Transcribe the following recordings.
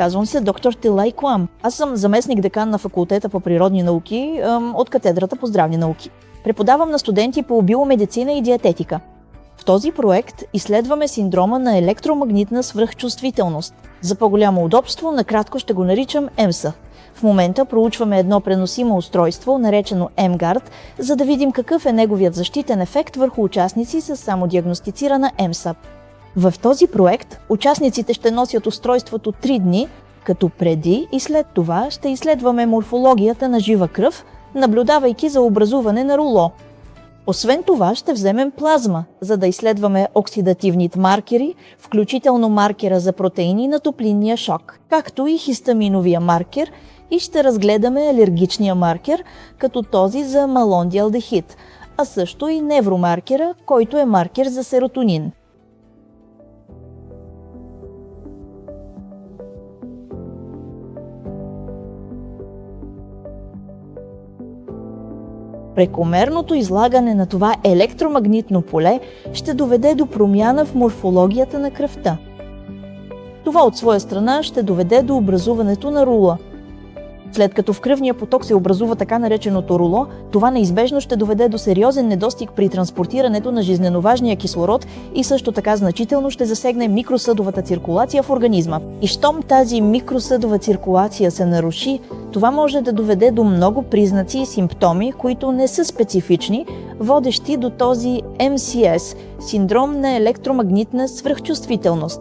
казвам се доктор Тилай Клам. Аз съм заместник декан на факултета по природни науки от катедрата по здравни науки. Преподавам на студенти по биомедицина и диететика. В този проект изследваме синдрома на електромагнитна свръхчувствителност. За по-голямо удобство, накратко ще го наричам EMSA. В момента проучваме едно преносимо устройство, наречено EMGuard, за да видим какъв е неговият защитен ефект върху участници с самодиагностицирана EMSA. В този проект участниците ще носят устройството 3 дни, като преди и след това ще изследваме морфологията на жива кръв, наблюдавайки за образуване на руло. Освен това ще вземем плазма, за да изследваме оксидативните маркери, включително маркера за протеини на топлинния шок, както и хистаминовия маркер, и ще разгледаме алергичния маркер, като този за малондиалдехид, а също и невромаркера, който е маркер за серотонин. Прекомерното излагане на това електромагнитно поле ще доведе до промяна в морфологията на кръвта. Това от своя страна ще доведе до образуването на рула. След като в кръвния поток се образува така нареченото руло, това неизбежно ще доведе до сериозен недостиг при транспортирането на жизненоважния кислород и също така значително ще засегне микросъдовата циркулация в организма. И щом тази микросъдова циркулация се наруши, това може да доведе до много признаци и симптоми, които не са специфични, водещи до този MCS – синдром на електромагнитна свръхчувствителност.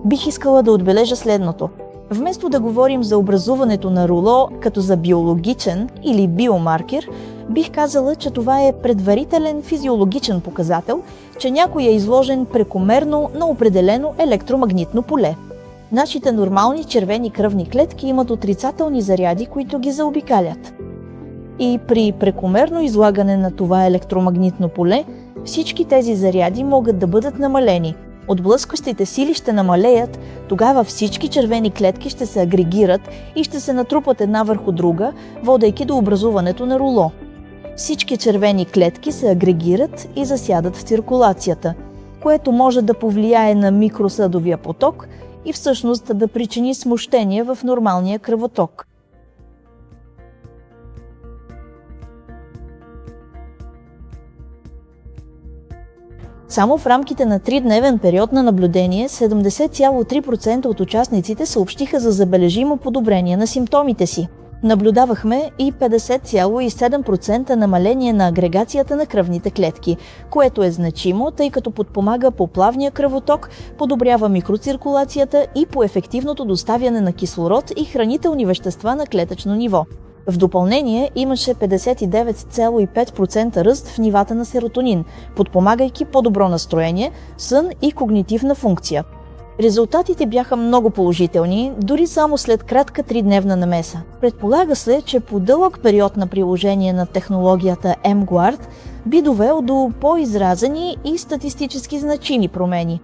Бих искала да отбележа следното. Вместо да говорим за образуването на руло като за биологичен или биомаркер, бих казала, че това е предварителен физиологичен показател, че някой е изложен прекомерно на определено електромагнитно поле. Нашите нормални червени кръвни клетки имат отрицателни заряди, които ги заобикалят. И при прекомерно излагане на това електромагнитно поле, всички тези заряди могат да бъдат намалени. Отблъскващите сили ще намалеят, тогава всички червени клетки ще се агрегират и ще се натрупат една върху друга, водейки до образуването на руло. Всички червени клетки се агрегират и засядат в циркулацията, което може да повлияе на микросъдовия поток и всъщност да причини смущение в нормалния кръвоток. Само в рамките на 3-дневен период на наблюдение 70,3% от участниците съобщиха за забележимо подобрение на симптомите си. Наблюдавахме и 50,7% намаление на агрегацията на кръвните клетки, което е значимо, тъй като подпомага по плавния кръвоток, подобрява микроциркулацията и по ефективното доставяне на кислород и хранителни вещества на клетъчно ниво. В допълнение имаше 59,5% ръст в нивата на серотонин, подпомагайки по-добро настроение, сън и когнитивна функция. Резултатите бяха много положителни, дори само след кратка 3-дневна намеса. Предполага се, че по дълъг период на приложение на технологията EMGuard би довел до по-изразени и статистически значими промени.